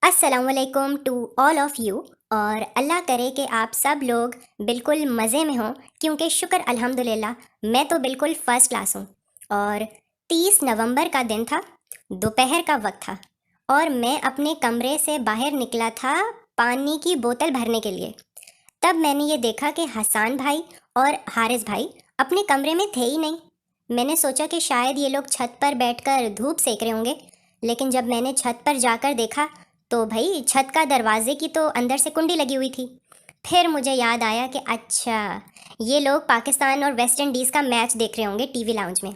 अस्सलामुअलैकुम to all of you. और अल्लाह करे कि आप सब लोग बिल्कुल मज़े में हों, क्योंकि शुक्र अल्हम्दुलिल्लाह मैं तो बिल्कुल फ़र्स्ट क्लास हूँ। और 30 नवंबर का दिन था, दोपहर का वक्त था और मैं अपने कमरे से बाहर निकला था पानी की बोतल भरने के लिए। तब मैंने ये देखा कि हसान भाई और हारिस भाई अपने कमरे में थे ही नहीं। मैंने सोचा कि शायद ये लोग छत पर बैठकर धूप सेक रहे होंगे, लेकिन जब मैंने छत पर जाकर देखा तो भाई छत का दरवाजे की तो अंदर से कुंडी लगी हुई थी। फिर मुझे याद आया कि अच्छा, ये लोग पाकिस्तान और वेस्ट इंडीज़ का मैच देख रहे होंगे टीवी लाउंज में।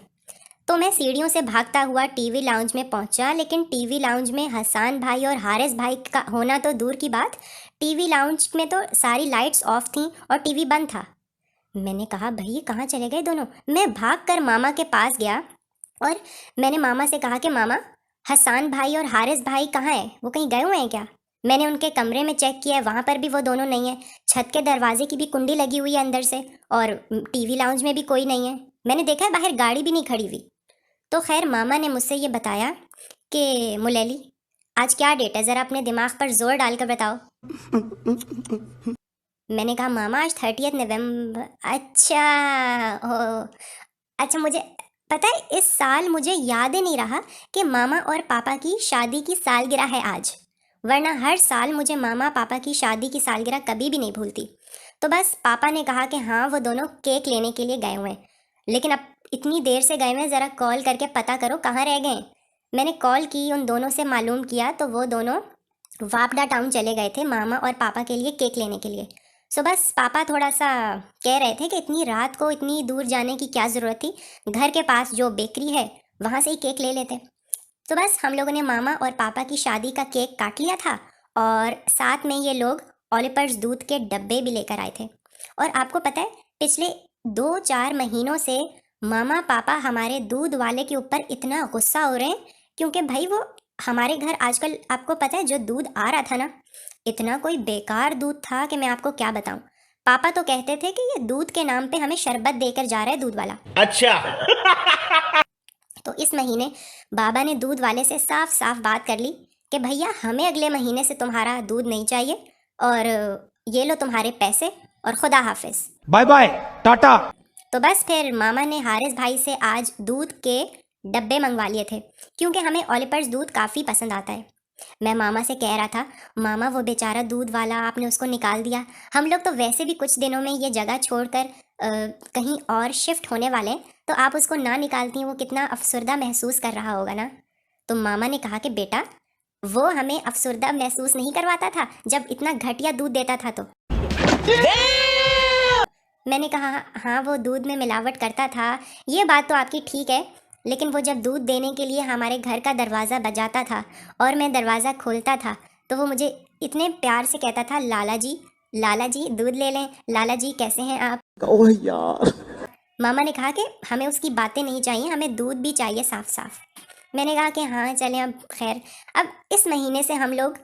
तो मैं सीढ़ियों से भागता हुआ टीवी लाउंज में पहुंचा, लेकिन टीवी लाउंज में हसान भाई और हारिस भाई का होना तो दूर की बात, टीवी लाउंज में तो सारी लाइट्स ऑफ थीं और टीवी बंद था। मैंने कहा भाई ये कहाँ चले गए दोनों। मैं भागकर मामा के पास गया और मैंने मामा से कहा कि मामा, हसान भाई और हारिस भाई कहाँ हैं, वो कहीं गए हुए हैं क्या? मैंने उनके कमरे में चेक किया है, वहाँ पर भी वो दोनों नहीं है। छत के दरवाजे की भी कुंडी लगी हुई है अंदर से, और टीवी लाउंज में भी कोई नहीं है। मैंने देखा है बाहर गाड़ी भी नहीं खड़ी हुई। तो खैर मामा ने मुझसे ये बताया कि मुलेली, आज क्या डेट है, ज़रा अपने दिमाग पर जोर डालकर बताओ। मैंने कहा मामा आज 30 नवंबर। अच्छा, ओ, अच्छा, मुझे पता है इस साल मुझे याद ही नहीं रहा कि मामा और पापा की शादी की सालगिरह है आज, वरना हर साल मुझे मामा पापा की शादी की सालगिरह कभी भी नहीं भूलती। तो बस पापा ने कहा कि हाँ वो दोनों केक लेने के लिए गए हुए हैं, लेकिन अब इतनी देर से गए हुए हैं, ज़रा कॉल करके पता करो कहाँ रह गए। मैंने कॉल की, उन दोनों से मालूम किया तो वो दोनों वापडा टाउन चले गए थे मामा और पापा के लिए केक लेने के लिए। सो बस पापा थोड़ा सा कह रहे थे कि इतनी रात को इतनी दूर जाने की क्या ज़रूरत थी, घर के पास जो बेकरी है वहाँ से ही केक ले लेते। तो बस हम लोगों ने मामा और पापा की शादी का केक काट लिया था, और साथ में ये लोग ओलिपर्स दूध के डब्बे भी लेकर आए थे। और आपको पता है पिछले 2-4 महीनों से मामा पापा हमारे दूध वाले के ऊपर इतना गुस्सा हो रहे हैं, क्योंकि भाई वो हमारे घर आजकल, आपको पता है जो दूध आ रहा था ना, इतना कोई बेकार दूध था कि मैं आपको क्या बताऊं। पापा तो कहते थे कि ये दूध के नाम पे हमें शरबत देकर जा रहा है दूध वाला। अच्छा। तो इस महीने बाबा ने दूध वाले से साफ साफ बात कर ली कि भैया हमें अगले महीने से तुम्हारा दूध नहीं चाहिए, और ये लो तुम्हारे पैसे और खुदा हाफिज। Bye bye, Tata. तो बस फिर मामा ने हारिस भाई से आज दूध के डब्बे मंगवा लिए थे, क्योंकि हमें ओलिपर्स दूध काफ़ी पसंद आता है। मैं मामा से कह रहा था, मामा वो बेचारा दूध वाला आपने उसको निकाल दिया, हम लोग तो वैसे भी कुछ दिनों में ये जगह छोड़कर कहीं और शिफ्ट होने वाले हैं, तो आप उसको ना निकालती, वो कितना अफसरदा महसूस कर रहा होगा ना। तो मामा ने कहा कि बेटा वो हमें अफसरदा महसूस नहीं करवाता था जब इतना घटिया दूध देता था। तो मैंने कहा हाँ वो दूध में मिलावट करता था, ये बात तो आपकी ठीक है, लेकिन वो जब दूध देने के लिए हमारे घर का दरवाज़ा बजाता था और मैं दरवाज़ा खोलता था, तो वो मुझे इतने प्यार से कहता था, लाला जी दूध ले लें, लाला जी कैसे हैं आप। ओह यार। मामा ने कहा कि हमें उसकी बातें नहीं चाहिए, हमें दूध भी चाहिए साफ साफ। मैंने कहा कि हाँ चलें, अब खैर अब इस महीने से हम लोग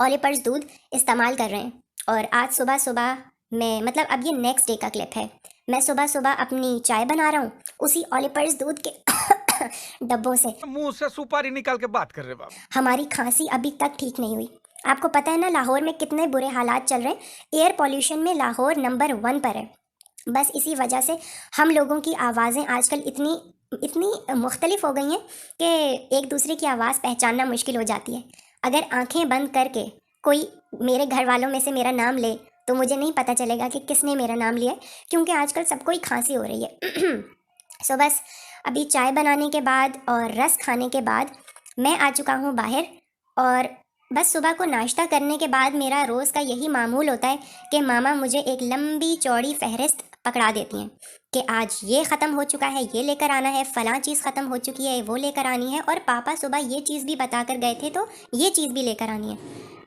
ओलिपर्स दूध इस्तेमाल कर रहे हैं। और आज सुबह सुबह मैं, मतलब अब ये नेक्स्ट डे का क्लिप है, मैं सुबह सुबह अपनी चाय बना रहा हूँ उसी ओलिपर्स दूध के डब्बों से। मुंह से सुपारी निकाल के बात कर रहे बाबू। हमारी खांसी अभी तक ठीक नहीं हुई। आपको पता है ना लाहौर में कितने बुरे हालात चल रहे हैं, एयर पॉल्यूशन में लाहौर नंबर 1 पर है। बस इसी वजह से हम लोगों की आवाज़ें आजकल इतनी इतनी मुख्तलिफ हो गई हैं कि एक दूसरे की आवाज़ पहचानना मुश्किल हो जाती है। अगर आंखें बंद करके कोई मेरे घर वालों में से मेरा नाम ले तो मुझे नहीं पता चलेगा कि किसने मेरा नाम लिया है, क्योंकि आजकल सबको ही खांसी हो रही है। सो बस अभी चाय बनाने के बाद और रस खाने के बाद मैं आ चुका हूँ बाहर। और बस सुबह को नाश्ता करने के बाद मेरा रोज़ का यही मामूल होता है कि मामा मुझे एक लंबी चौड़ी फहरिस्त पकड़ा देती हैं कि आज ये ख़त्म हो चुका है, ये लेकर आना है, फ़लाँ चीज़ ख़त्म हो चुकी है, वो लेकर आनी है, और पापा सुबह ये चीज़ भी बता कर गए थे तो ये चीज़ भी लेकर आनी है।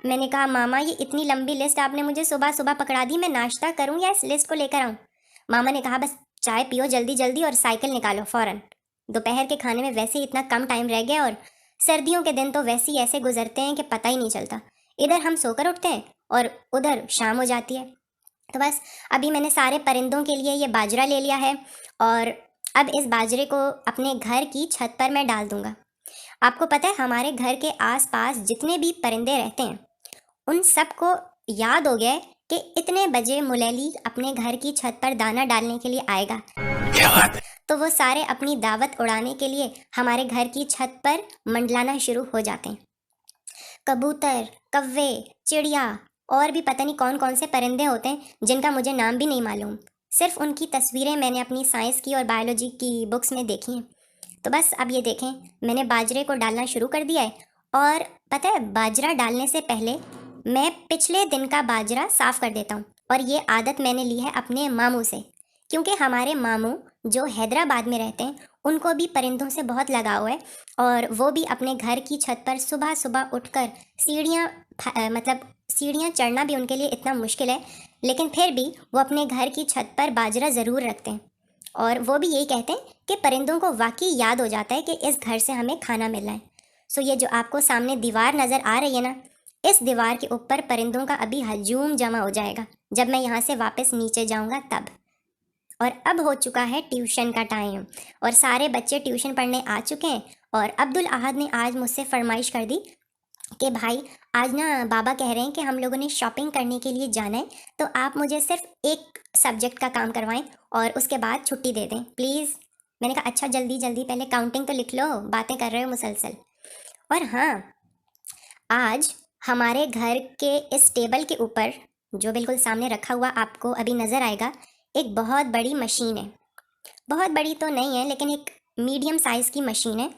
मैंने कहा मामा ये इतनी लंबी लिस्ट आपने मुझे सुबह सुबह पकड़ा दी, मैं नाश्ता करूँ या इस लिस्ट को लेकर आऊँ? मामा ने कहा बस चाय पियो जल्दी जल्दी और साइकिल निकालो फ़ौरन, दोपहर के खाने में वैसे ही इतना कम टाइम रह गया, और सर्दियों के दिन तो वैसे ही ऐसे गुजरते हैं कि पता ही नहीं चलता, इधर हम सोकर उठते हैं और उधर शाम हो जाती है। तो बस अभी मैंने सारे परिंदों के लिए ये बाजरा ले लिया है, और अब इस बाजरे को अपने घर की छत पर मैं डाल दूंगा। आपको पता है हमारे घर के आसपास जितने भी परिंदे रहते हैं उन सबको याद हो गया है कि इतने बजे मुलेली अपने घर की छत पर दाना डालने के लिए आएगा। क्या बात है? तो वो सारे अपनी दावत उड़ाने के लिए हमारे घर की छत पर मंडलाना शुरू हो जाते हैं। कबूतर, कव्वे, चिड़िया और भी पता नहीं कौन कौन से परिंदे होते हैं जिनका मुझे नाम भी नहीं मालूम। सिर्फ उनकी तस्वीरें मैंने अपनी साइंस की और बायोलॉजी की बुक्स में देखी हैं। तो बस अब ये देखें, मैंने बाजरे को डालना शुरू कर दिया है। और पता है बाजरा डालने से पहले मैं पिछले दिन का बाजरा साफ़ कर देता हूँ। और ये आदत मैंने ली है अपने मामू से, क्योंकि हमारे मामू जो हैदराबाद में रहते हैं उनको भी परिंदों से बहुत लगाव है। और वो भी अपने घर की छत पर सुबह सुबह उठकर सीढ़ियाँ चढ़ना भी उनके लिए इतना मुश्किल है, लेकिन फिर भी वो अपने घर की छत पर बाजरा ज़रूर रखते हैं। और वो भी यही कहते हैं कि परिंदों को वाकई याद हो जाता है कि इस घर से हमें खाना मिलना है। सो ये जो आपको सामने दीवार नज़र आ रही है ना, इस दीवार के ऊपर परिंदों का अभी हजूम जमा हो जाएगा जब मैं यहाँ से वापस नीचे जाऊँगा तब। और अब हो चुका है ट्यूशन का टाइम और सारे बच्चे ट्यूशन पढ़ने आ चुके हैं। और अब्दुल अहद ने आज मुझसे फरमाइश कर दी कि भाई आज ना बाबा कह रहे हैं कि हम लोगों ने शॉपिंग करने के लिए जाना है, तो आप मुझे सिर्फ एक सब्जेक्ट का काम करवाएं और उसके बाद छुट्टी दे दें प्लीज़। मैंने कहा अच्छा जल्दी जल्दी पहले काउंटिंग तो लिख लो, बातें कर रहे हो मुसलसल। और हाँ, आज हमारे घर के इस टेबल के ऊपर जो बिल्कुल सामने रखा हुआ आपको अभी नज़र आएगा, एक बहुत बड़ी मशीन है। बहुत बड़ी तो नहीं है लेकिन एक मीडियम साइज़ की मशीन है।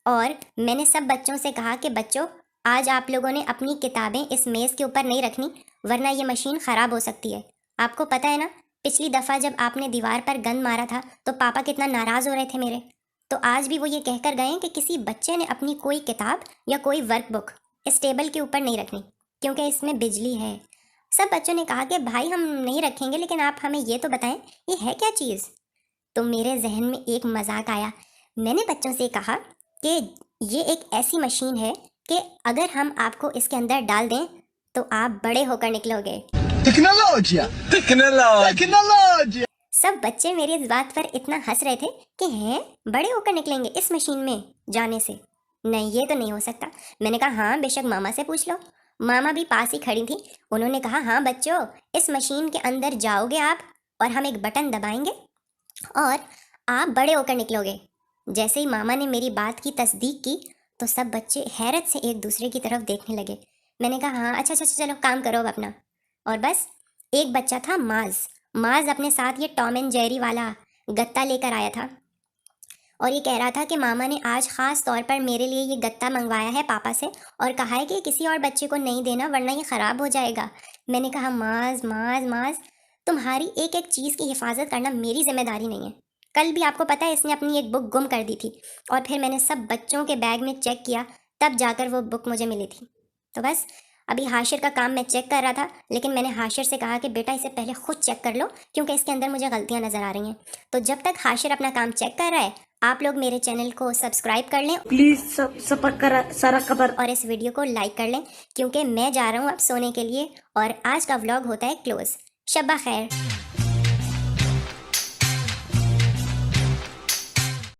और मैंने सब बच्चों से कहा कि बच्चों आज आप लोगों ने अपनी किताबें इस मेज़ के ऊपर नहीं रखनी, वरना ये मशीन ख़राब हो सकती है। आपको पता है ना, पिछली दफ़ा जब आपने दीवार पर गंद मारा था तो पापा कितना नाराज़ हो रहे थे मेरे। तो आज भी वो ये कहकर गए हैं कि किसी बच्चे ने अपनी कोई किताब या कोई वर्कबुक इस टेबल के ऊपर नहीं रखनी क्योंकि इसमें बिजली है। सब बच्चों ने कहा कि भाई हम नहीं रखेंगे, लेकिन आप हमें ये तो बताएं ये है क्या चीज़। तो मेरे जहन में एक मजाक आया। मैंने बच्चों से कहा कि ये एक ऐसी मशीन है कि अगर हम आपको इसके अंदर डाल दें तो आप बड़े होकर निकलोगे। टेक्नोलॉजिया टेक्नोलॉजिया। सब बच्चे मेरी इस बात पर इतना हंस रहे थे कि हैं बड़े होकर निकलेंगे इस मशीन में जाने से, नहीं ये तो नहीं हो सकता। मैंने कहा हाँ बेशक मामा से पूछ लो। मामा भी पास ही खड़ी थी, उन्होंने कहा हाँ बच्चों इस मशीन के अंदर जाओगे आप और हम एक बटन दबाएंगे और आप बड़े होकर निकलोगे। जैसे ही मामा ने मेरी बात की तस्दीक की तो सब बच्चे हैरत से एक दूसरे की तरफ देखने लगे। मैंने कहा हाँ अच्छा चलो काम करो अब अपना। और बस एक बच्चा था माज अपने साथ ये टॉम एंड जेरी वाला गत्ता लेकर आया था और ये कह रहा था कि मामा ने आज ख़ास तौर पर मेरे लिए ये गत्ता मंगवाया है पापा से और कहा है कि किसी और बच्चे को नहीं देना वरना ये ख़राब हो जाएगा। मैंने कहा माज तुम्हारी एक एक चीज़ की हिफाजत करना मेरी जिम्मेदारी नहीं है। कल भी आपको पता है इसने अपनी एक बुक गुम कर दी थी और फिर मैंने सब बच्चों के बैग में चेक किया तब जाकर वो बुक मुझे मिली थी। तो बस अभी हाशिर का काम मैं चेक कर रहा था, लेकिन मैंने हाशिर से कहा कि बेटा इसे पहले खुद चेक कर लो क्योंकि इसके अंदर मुझे गलतियां नज़र आ रही हैं। तो जब तक हाशिर अपना काम चेक कर रहा है आप लोग मेरे चैनल को सब्सक्राइब कर लें प्लीज सब्सक्राइब करा सारा खबर और इस वीडियो को लाइक कर लें क्योंकि मैं जा रहा हूँ अब सोने के लिए और आज का व्लॉग होता है क्लोज। शब्बा खैर।